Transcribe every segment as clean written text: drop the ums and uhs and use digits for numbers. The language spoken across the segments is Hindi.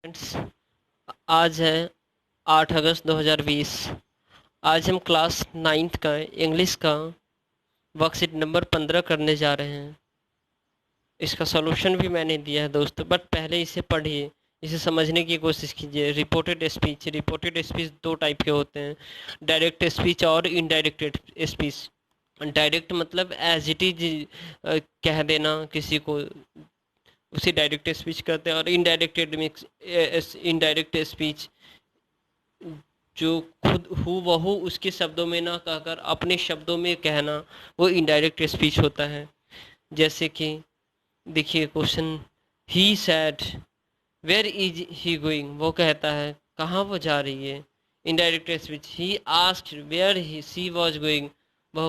फ्रेंड्स, आज है 8 अगस्त 2020। आज हम क्लास 9th का इंग्लिश का वर्कशीट नंबर 15 करने जा रहे हैं। इसका सॉल्यूशन भी मैंने दिया है दोस्तों, बट पहले इसे पढ़िए, इसे समझने की कोशिश कीजिए। रिपोर्टेड स्पीच दो टाइप के होते हैं, डायरेक्ट स्पीच और इनडायरेक्ट स्पीच। डायरेक्ट मतलब एज इट इज कह देना किसी को, उसे डायरेक्ट स्पीच कहते हैं। और इनडायरेक्ट स्पीच जो खुद हु बहू उसके शब्दों में ना कहकर अपने शब्दों में कहना, वो इनडायरेक्ट स्पीच होता है। जैसे कि देखिए question, he said where is he going, वो कहता है कहाँ वो जा रही है। Indirect speech, he asked where he she was going, वह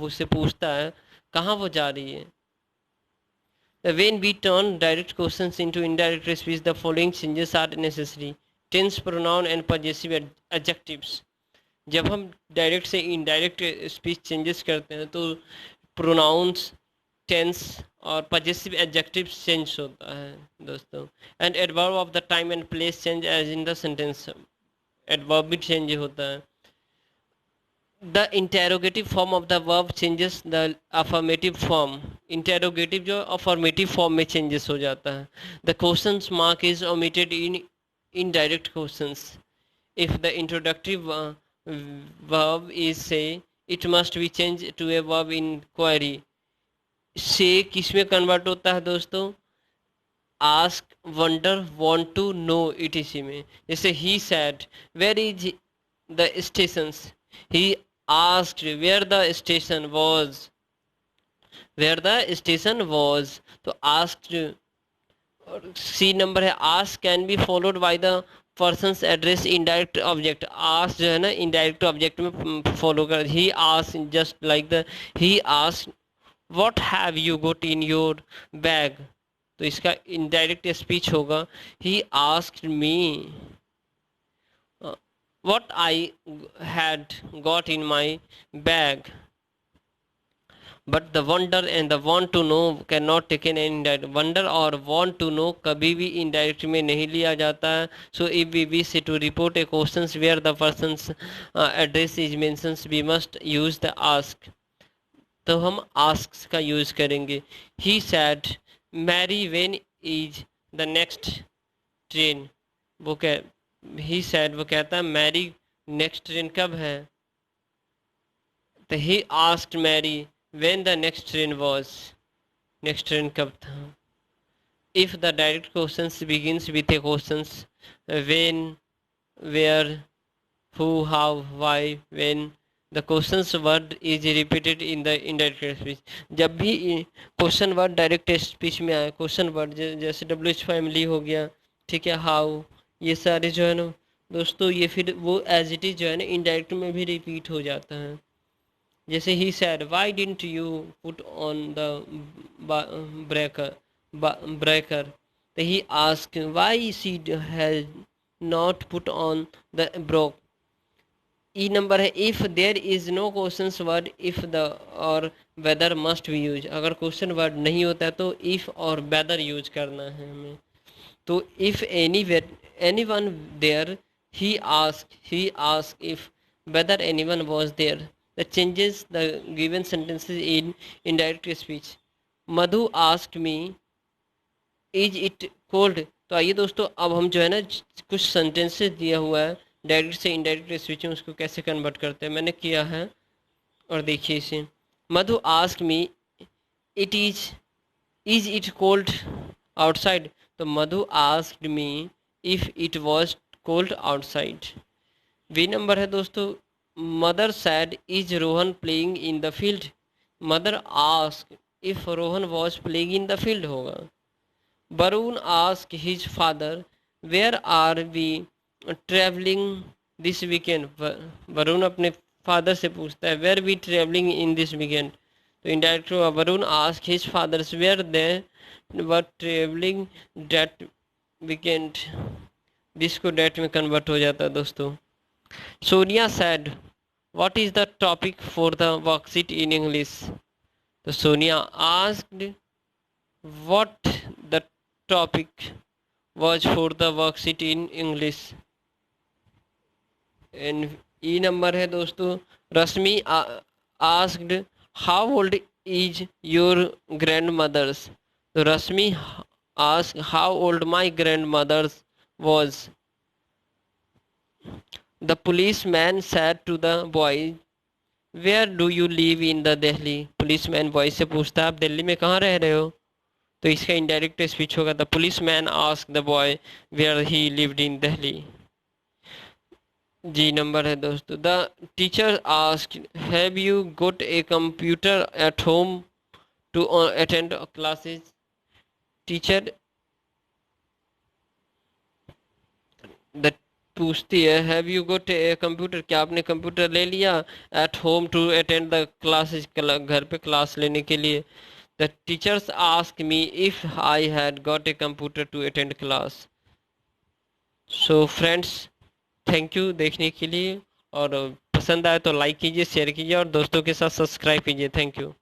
उससे पूछता है कहाँ वो जा रही है। When we turn direct questions into indirect speech, the following changes are necessary: tense, pronoun and possessive adjectives. जब हम डायरेक्ट से इनडायरेक्ट स्पीच चेंजेस करते हैं तो प्रोनाउंस, टेंस और पजेसिव एडजेक्टिव्स चेंज होता है दोस्तों। And adverb of the time and place change as in the sentence, adverb भी चेंज होता है। The interrogative form of the verb changes the affirmative form, interrogative जो अफर्मेटिव फॉर्म में चेंजेस हो जाता है। The questions mark is omitted in indirect questions if the introductory verb is say, it must be change to a verb in query. Say किस में कन्वर्ट होता है दोस्तों? Ask, wonder, want to know, etc में। जैसे he said where is the stations, he asked where the station was, तो asked। और सी नंबर है, ask can be followed by the person's address indirect object. Ask जो है ना इनडायरेक्ट ऑब्जेक्ट में फॉलो कर, he ask just like the, he ask what have you got in your bag, तो इसका इनडायरेक्ट स्पीच होगा he asked me what I had got in my bag. But the wonder and the want to know cannot taken in indirect. Wonder और want to know कभी भी indirect में नहीं लिया जाता है. So if we wish to report a questions where the person's address is mentioned, we must use the ask. तो हम ask का use करेंगे. He said, Mary, when is the next train? वो कह ही सैड, वो कहता है मैरी नेक्स्ट ट्रेन कब है। तो he asked Mary when the next train was, next train कब था। If the direct questions begins with a questions when, where, who, how, why, when, the questions word is repeated in the indirect speech. जब भी क्वेश्चन वर्ड डायरेक्ट स्पीच में आए, क्वेश्चन वर्ड जैसे डब्ल्यू फैमिली हो गया, ठीक है, हाउ, ये सारे जो है ना दोस्तों, ये फिर वो एज इट इज जो है ना इनडायरेक्ट में भी रिपीट हो जाता है। जैसे he said why didn't you put on the breaker, तो he ask why she has not put on the broke. E number है, if there is no question word if the और वेदर मस्ट बी यूज। अगर क्वेश्चन वर्ड नहीं होता है तो इफ और वेदर यूज करना है हमें। तो if anyone there, he asked if whether anyone was there, that changes the given sentences in indirect speech. Madhu asked me is it cold। तो आइए दोस्तों, अब हम जो है ना कुछ सेंटेंसेस दिया हुआ है डायरेक्ट से इनडायरेक्ट स्पीच में, उसको कैसे कन्वर्ट करते हैं मैंने किया है, और देखिए इसे। Madhu asked me it is it cold outside, तो Madhu asked me if it was cold outside. B number है दोस्तों, mother said is Rohan playing in the field, mother ask if Rohan was playing in the field होगा। Varun ask his father where are we travelling this weekend, Varun अपने फादर से पूछता है where we travelling in this weekend, तो indirect Varun ask his father's where they were travelling that weekend, this को डेट में कन्वर्ट हो जाता है दोस्तों। Sonia said what is the topic for the worksheet in English, तो Sonia asked what the topic was for the worksheet in English. And E number है दोस्तों, Rashmi asked how old is your grandmothers. तो Rashmi ask how old my grandmothers was. The policeman said to the boy where do you live in the Delhi. Police man boy से पूछता है आप दिल्ली में कहाँ रह रहे हो। तो इसका इनडायरेक्ट स्पीच होगा the policeman ask the boy where he lived in Delhi. G number है दोस्तों, the teacher asked have you got a computer at home to attend classes. Teacher the पूछती है have you got a computer, क्या आपने कंप्यूटर ले लिया at home to attend the classes, घर पे क्लास लेने के लिए। The teachers ask me if I had got a computer to attend class. So friends, thank you देखने के लिए, और पसंद आए तो लाइक कीजिए, शेयर कीजिए और दोस्तों के साथ सब्सक्राइब कीजिए। Thank you.